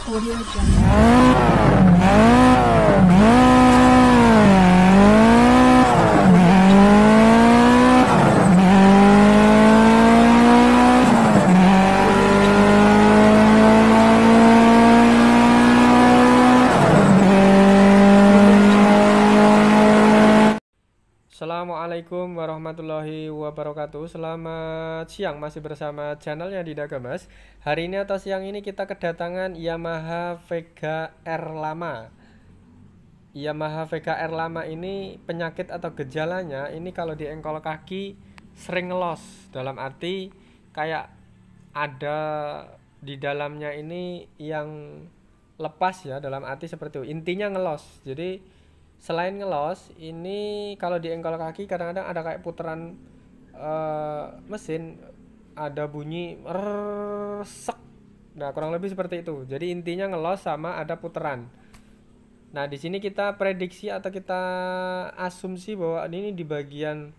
Audio Jungle. Assalamualaikum warahmatullahi wabarakatuh. Selamat siang, masih bersama channelnya Dida Mas. Hari ini atau siang ini kita kedatangan Yamaha Vega R lama. Yamaha Vega R lama ini penyakit atau gejalanya ini kalau di engkol kaki sering ngelos. Dalam arti kayak ada di dalamnya ini yang lepas ya, dalam arti seperti itu. Intinya ngelos. Jadi selain ngelos, ini kalau di engkol kaki kadang-kadang ada kayak putaran mesin, ada bunyi resek. Nah, kurang lebih seperti itu. Jadi intinya ngelos sama ada putaran. Nah, di sini kita prediksi atau kita asumsi bahwa ini di bagian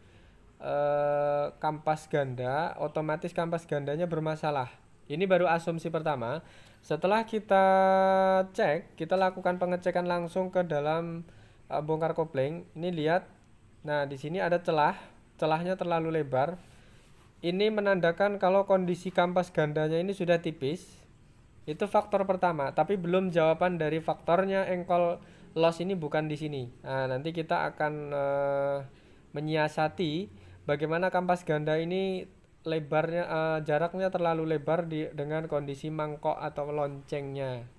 kampas ganda, otomatis kampas gandanya bermasalah. Ini baru asumsi pertama. Setelah kita cek, kita lakukan pengecekan langsung ke dalam bongkar kopling. Ini lihat, nah di sini ada celah, celahnya terlalu lebar. Ini menandakan kalau kondisi kampas gandanya ini sudah tipis. Itu faktor pertama, tapi belum jawaban dari faktornya engkol loss ini bukan di sini. Nah, nanti kita akan menyiasati bagaimana kampas ganda ini lebarnya, jaraknya terlalu lebar dengan kondisi mangkok atau loncengnya.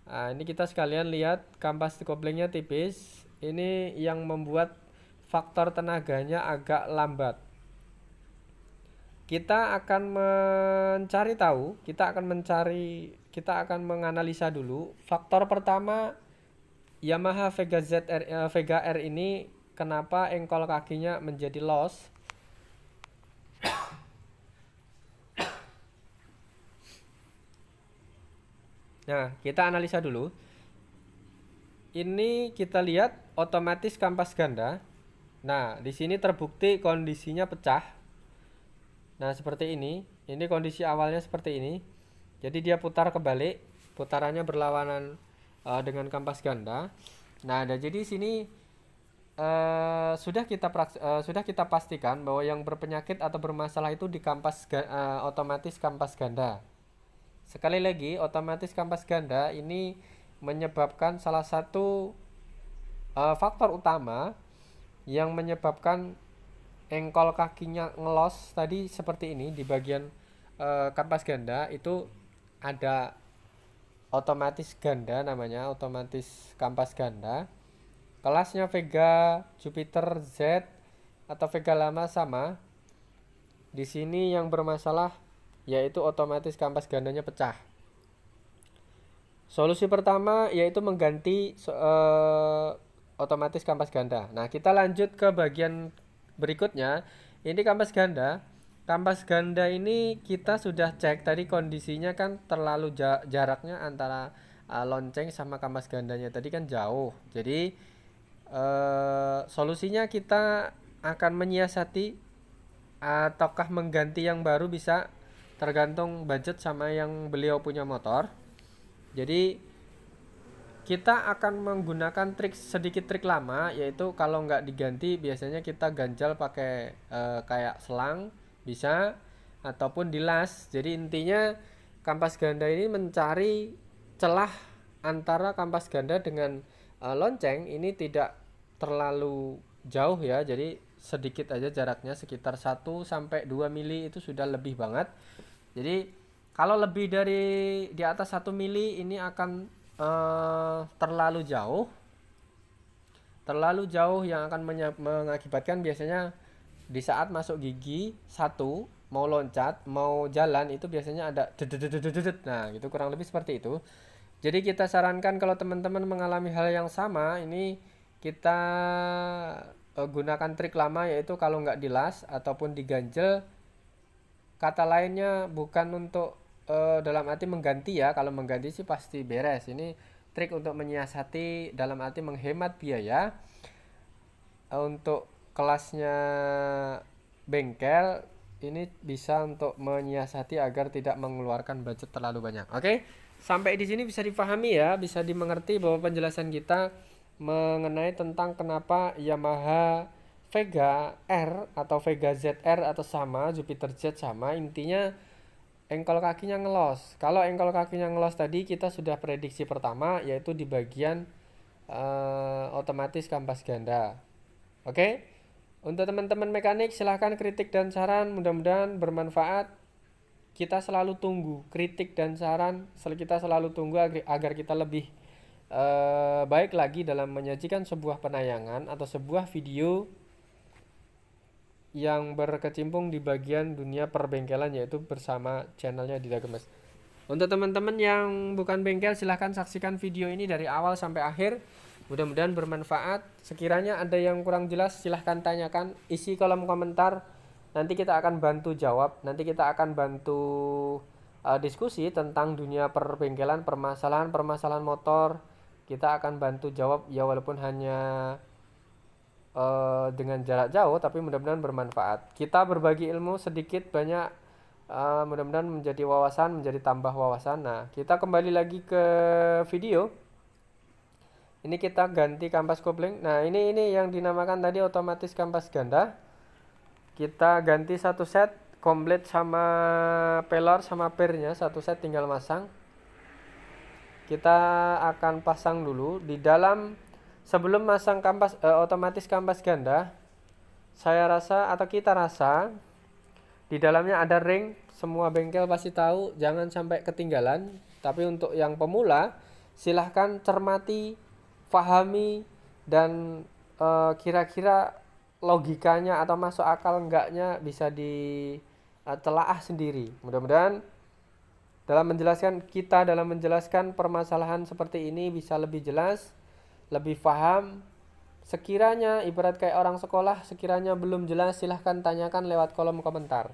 Nah, ini kita sekalian lihat kampas koplingnya tipis. Ini yang membuat faktor tenaganya agak lambat. Kita akan mencari tahu, kita akan menganalisa dulu. Faktor pertama, Yamaha Vega R ini kenapa engkol kakinya menjadi loss? Nah, kita analisa dulu. Ini kita lihat otomatis kampas ganda. Nah, di sini terbukti kondisinya pecah. Nah, seperti ini. Ini kondisi awalnya seperti ini. Jadi dia putar kebalik, putarannya berlawanan dengan kampas ganda. Nah, jadi sini sudah kita pastikan bahwa yang berpenyakit atau bermasalah itu di otomatis kampas ganda. Sekali lagi, otomatis kampas ganda ini menyebabkan salah satu faktor utama yang menyebabkan engkol kakinya ngelos tadi seperti ini. Di bagian kampas ganda itu ada otomatis ganda, namanya otomatis kampas ganda. Kelasnya Vega, Jupiter Z atau Vega lama sama. Di sini yang bermasalah yaitu otomatis kampas gandanya pecah. Solusi pertama yaitu mengganti otomatis kampas ganda. Nah, kita lanjut ke bagian berikutnya. Ini kampas ganda. Kampas ganda ini kita sudah cek tadi kondisinya kan terlalu jaraknya antara lonceng sama kampas gandanya tadi kan jauh. Jadi solusinya kita akan menyiasati ataukah mengganti yang baru, bisa tergantung budget sama yang beliau punya motor. Jadi kita akan menggunakan sedikit trik lama, yaitu kalau nggak diganti biasanya kita ganjal pakai kayak selang bisa, ataupun dilas. Jadi intinya kampas ganda ini mencari celah antara kampas ganda dengan lonceng ini tidak terlalu jauh ya, jadi sedikit aja jaraknya, sekitar 1 sampai 2 mili itu sudah lebih banget. Jadi kalau lebih dari di atas 1 mili ini akan terlalu jauh yang akan mengakibatkan biasanya di saat masuk gigi 1 mau loncat mau jalan itu biasanya ada dedet. Nah, gitu kurang lebih seperti itu. Jadi kita sarankan kalau teman-teman mengalami hal yang sama, ini kita gunakan trik lama, yaitu kalau nggak dilas ataupun diganjel. Kata lainnya bukan untuk dalam arti mengganti ya, kalau mengganti sih pasti beres. Ini trik untuk menyiasati dalam arti menghemat biaya. Untuk kelasnya bengkel ini bisa untuk menyiasati agar tidak mengeluarkan budget terlalu banyak. Oke, sampai di sini bisa dipahami ya, bisa dimengerti bahwa penjelasan kita mengenai tentang kenapa Yamaha Vega R atau Vega ZR atau sama, Jupiter Jet sama, intinya engkol kakinya ngelos. Kalau engkol kakinya ngelos tadi kita sudah prediksi pertama, yaitu di bagian otomatis kampas ganda. Oke, untuk teman-teman mekanik silahkan kritik dan saran, mudah-mudahan bermanfaat. Kita selalu tunggu kritik dan saran, kita selalu tunggu agar kita lebih baik lagi dalam menyajikan sebuah penayangan atau sebuah video yang berkecimpung di bagian dunia perbengkelan, yaitu bersama channelnya Dida Gemes. Untuk teman-teman yang bukan bengkel, silahkan saksikan video ini dari awal sampai akhir, mudah-mudahan bermanfaat. Sekiranya ada yang kurang jelas silahkan tanyakan, isi kolom komentar, nanti kita akan bantu jawab, nanti kita akan bantu diskusi tentang dunia perbengkelan, permasalahan motor, kita akan bantu jawab ya, walaupun hanya dengan jarak jauh, tapi mudah-mudahan bermanfaat. Kita berbagi ilmu sedikit banyak, mudah-mudahan menjadi wawasan, menjadi tambah wawasan. Nah, kita kembali lagi ke video. Ini kita ganti kampas kopling. Nah, ini yang dinamakan tadi otomatis kampas ganda. Kita ganti satu set komplit sama pelor sama pernya, satu set tinggal masang. Kita akan pasang dulu di dalam. Sebelum masang kampas otomatis kampas ganda, saya rasa atau kita rasa di dalamnya ada ring. Semua bengkel pasti tahu, jangan sampai ketinggalan. Tapi untuk yang pemula, silahkan cermati, pahami, dan kira-kira logikanya atau masuk akal enggaknya bisa ditelaah sendiri. Mudah-mudahan dalam menjelaskan permasalahan seperti ini bisa lebih jelas, lebih paham. Sekiranya ibarat kayak orang sekolah, sekiranya belum jelas silahkan tanyakan lewat kolom komentar.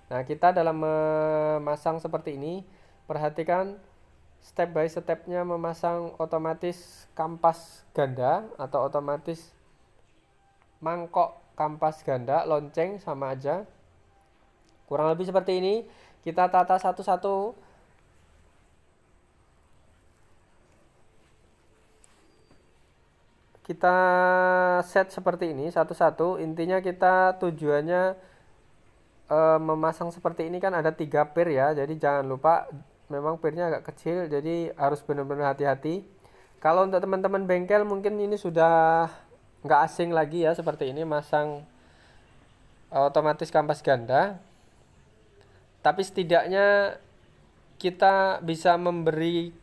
Nah, kita dalam memasang seperti ini, perhatikan step by stepnya memasang otomatis kampas ganda atau otomatis mangkok kampas ganda, lonceng sama aja. Kurang lebih seperti ini. Kita tata satu-satu. Kita set seperti ini satu-satu. Intinya kita tujuannya memasang seperti ini kan ada 3 pir ya. Jadi jangan lupa, memang pirnya agak kecil, jadi harus benar-benar hati-hati. Kalau untuk teman-teman bengkel mungkin ini sudah nggak asing lagi ya, seperti ini masang otomatis kampas ganda. Tapi setidaknya kita bisa memberi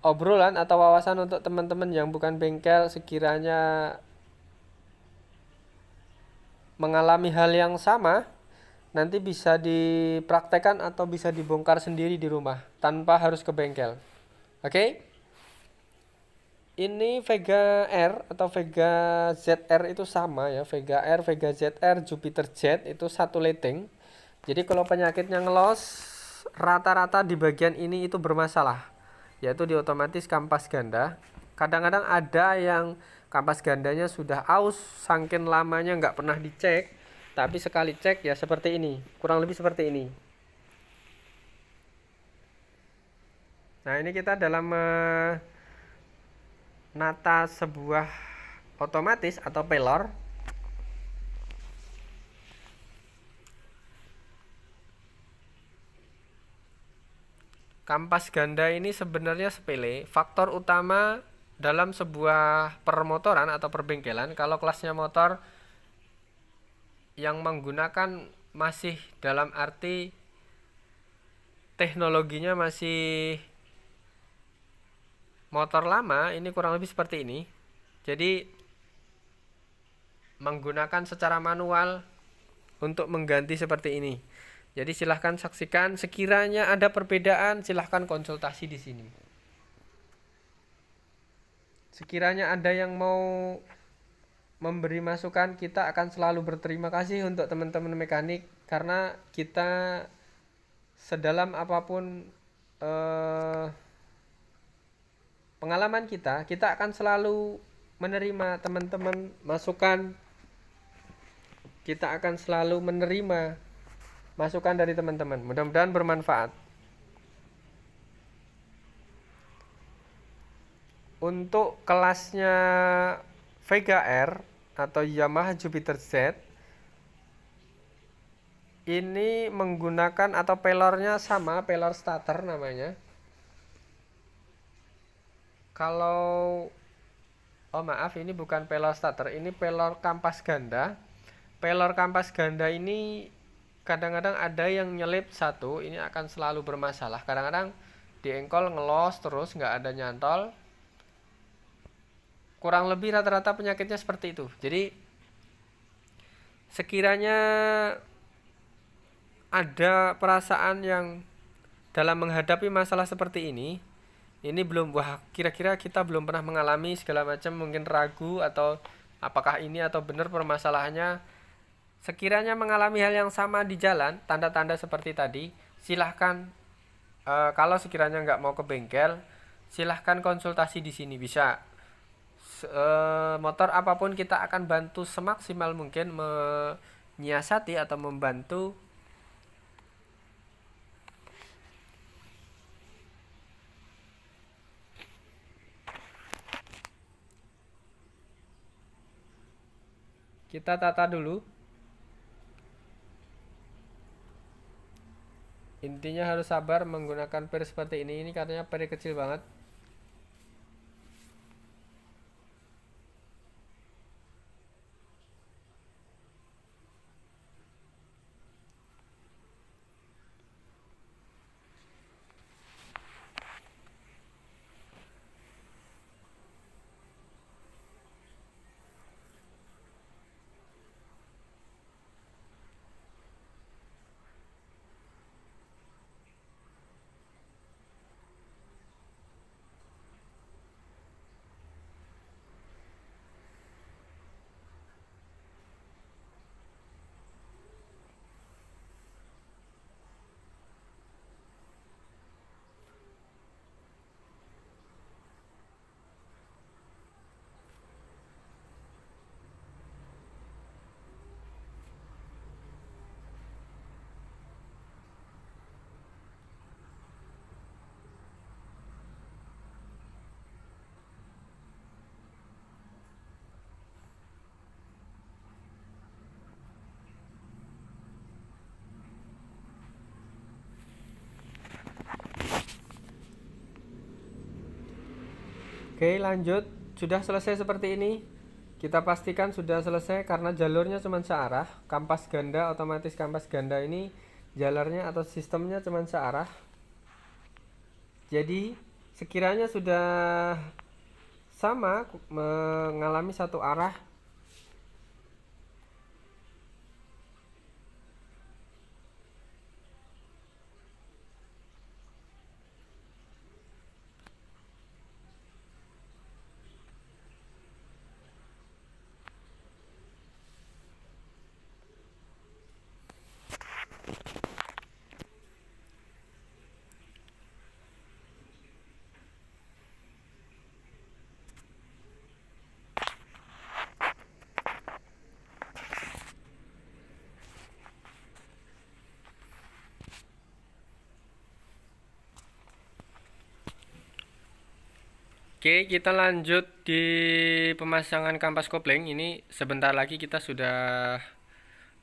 obrolan atau wawasan untuk teman-teman yang bukan bengkel, sekiranya mengalami hal yang sama, nanti bisa dipraktekkan atau bisa dibongkar sendiri di rumah tanpa harus ke bengkel. Oke? Ini Vega R atau Vega ZR itu sama ya, Vega R, Vega ZR, Jupiter Jet itu satu leteng. Jadi kalau penyakitnya ngelos, rata-rata di bagian ini itu bermasalah, yaitu di otomatis kampas ganda. Kadang-kadang ada yang kampas gandanya sudah aus, saking lamanya nggak pernah dicek, tapi sekali cek ya seperti ini, kurang lebih seperti ini. Nah, ini kita dalam menata sebuah otomatis atau pelor. Kampas ganda ini sebenarnya sepele. Faktor utama dalam sebuah permotoran atau perbengkelan, kalau kelasnya motor yang menggunakan masih dalam arti teknologinya masih motor lama, ini kurang lebih seperti ini. Jadi menggunakan secara manual untuk mengganti seperti ini. Jadi silahkan saksikan, sekiranya ada perbedaan silahkan konsultasi di sini. Sekiranya ada yang mau memberi masukan, kita akan selalu berterima kasih untuk teman-teman mekanik, karena kita sedalam apapun pengalaman kita akan selalu menerima teman-teman masukan kita akan selalu menerima masukan dari teman-teman. Mudah-mudahan bermanfaat. Untuk kelasnya Vega R atau Yamaha Jupiter Z ini menggunakan atau pelornya sama, pelor starter namanya. Kalau maaf, ini bukan pelor starter, ini pelor kampas ganda. Pelor kampas ganda ini kadang-kadang ada yang nyelip satu, ini akan selalu bermasalah. Kadang-kadang di engkol ngelos terus, nggak ada nyantol. Kurang lebih rata-rata penyakitnya seperti itu. Jadi sekiranya ada perasaan yang dalam menghadapi masalah seperti ini belum, wah kira-kira kita belum pernah mengalami segala macam, mungkin ragu atau apakah ini atau benar permasalahannya. Sekiranya mengalami hal yang sama di jalan, tanda-tanda seperti tadi, silahkan kalau sekiranya nggak mau ke bengkel, silahkan konsultasi di sini bisa. Motor apapun kita akan bantu semaksimal mungkin menyiasati atau membantu. Kita tata dulu. Intinya harus sabar menggunakan per seperti ini katanya per kecil banget. Oke, lanjut. Sudah selesai seperti ini. Kita pastikan sudah selesai karena jalurnya cuma searah. Kampas ganda, otomatis kampas ganda ini jalurnya atau sistemnya cuma searah. Jadi sekiranya sudah sama mengalami satu arah, oke, kita lanjut di pemasangan kampas kopling. Ini sebentar lagi kita sudah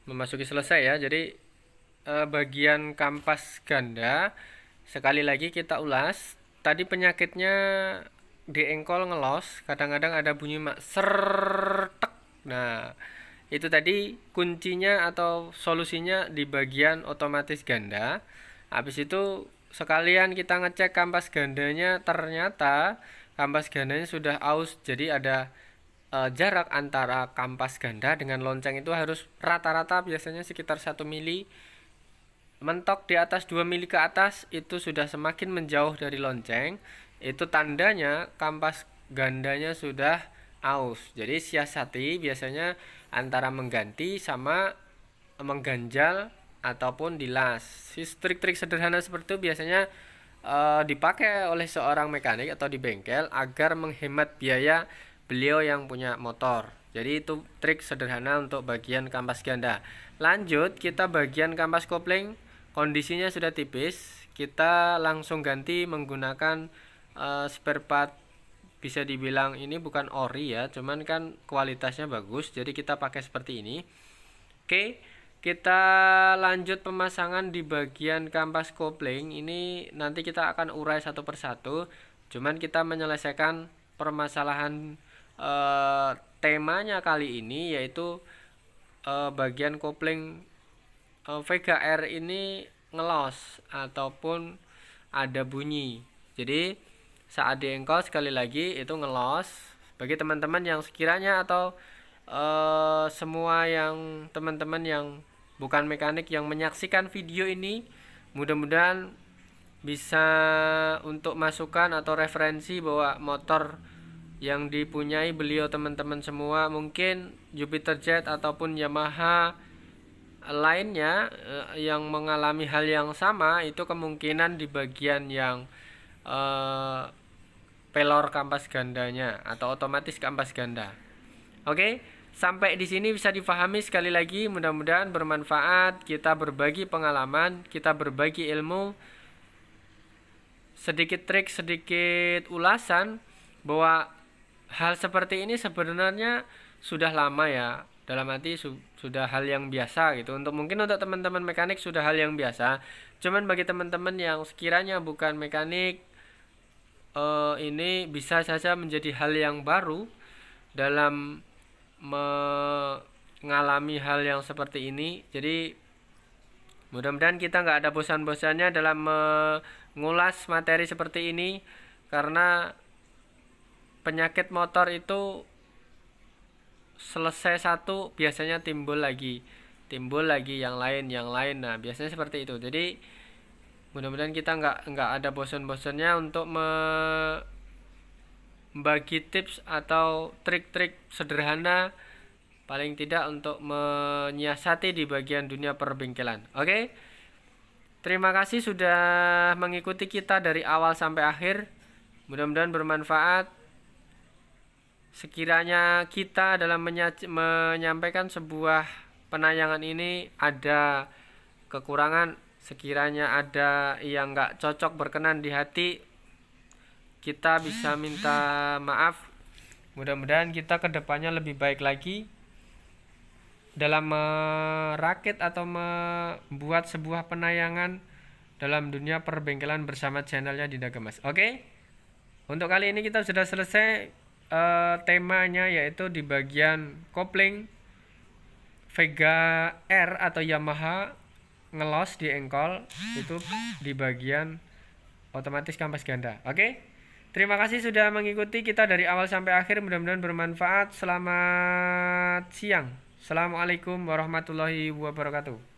memasuki selesai ya. Jadi bagian kampas ganda sekali lagi kita ulas. Tadi penyakitnya di engkol ngelos, kadang-kadang ada bunyi mak sertek. Nah, itu tadi kuncinya atau solusinya di bagian otomatis ganda. Habis itu sekalian kita ngecek kampas gandanya, ternyata kampas gandanya sudah aus, jadi ada jarak antara kampas ganda dengan lonceng itu harus rata-rata biasanya sekitar 1 mili. Mentok di atas 2 mili ke atas itu sudah semakin menjauh dari lonceng, itu tandanya kampas gandanya sudah aus. Jadi siasati biasanya antara mengganti sama mengganjal ataupun dilas. Trik-trik sederhana seperti itu biasanya dipakai oleh seorang mekanik atau di bengkel agar menghemat biaya beliau yang punya motor. Jadi itu trik sederhana untuk bagian kampas ganda. Lanjut, kita bagian kampas kopling, kondisinya sudah tipis, kita langsung ganti menggunakan spare part. Bisa dibilang ini bukan ori ya, cuman kan kualitasnya bagus, jadi kita pakai seperti ini. Oke, kita lanjut pemasangan di bagian kampas kopling. Ini nanti kita akan urai satu persatu, cuman kita menyelesaikan permasalahan temanya kali ini, yaitu bagian kopling Vega R ini ngelos ataupun ada bunyi. Jadi saat diengkol sekali lagi itu ngelos. Bagi teman-teman yang sekiranya atau semua yang teman-teman yang bukan mekanik yang menyaksikan video ini, mudah-mudahan bisa untuk masukan atau referensi bahwa motor yang dipunyai beliau teman-teman semua, mungkin Jupiter Jet ataupun Yamaha lainnya yang mengalami hal yang sama, itu kemungkinan di bagian yang pelor kampas gandanya atau otomatis kampas ganda. Oke, sampai di sini bisa difahami. Sekali lagi mudah-mudahan bermanfaat. Kita berbagi pengalaman, kita berbagi ilmu, sedikit trik, sedikit ulasan bahwa hal seperti ini sebenarnya sudah lama ya. Dalam arti sudah hal yang biasa gitu. Mungkin untuk teman-teman mekanik sudah hal yang biasa. Cuman bagi teman-teman yang sekiranya bukan mekanik, ini bisa saja menjadi hal yang baru dalam mengalami hal yang seperti ini. Jadi mudah-mudahan kita nggak ada bosan-bosannya dalam mengulas materi seperti ini, karena penyakit motor itu selesai satu biasanya timbul lagi yang lain. Nah biasanya seperti itu. Jadi mudah-mudahan kita nggak ada bosan-bosannya untuk membagi tips atau trik-trik sederhana, paling tidak untuk menyiasati di bagian dunia perbengkelan. Oke, terima kasih sudah mengikuti kita dari awal sampai akhir. Mudah-mudahan bermanfaat. Sekiranya kita dalam menyampaikan sebuah penayangan ini ada kekurangan, sekiranya ada yang nggak cocok berkenan di hati, kita bisa minta maaf. Mudah-mudahan kita kedepannya lebih baik lagi dalam merakit atau membuat sebuah penayangan dalam dunia perbengkelan bersama channelnya Dinda Gemas. Oke, untuk kali ini kita sudah selesai temanya, yaitu di bagian kopling Vega R atau Yamaha ngelos di engkol, itu di bagian otomatis kampas ganda. Oke, terima kasih sudah mengikuti kita dari awal sampai akhir. Mudah-mudahan bermanfaat. Selamat siang. Assalamualaikum warahmatullahi wabarakatuh.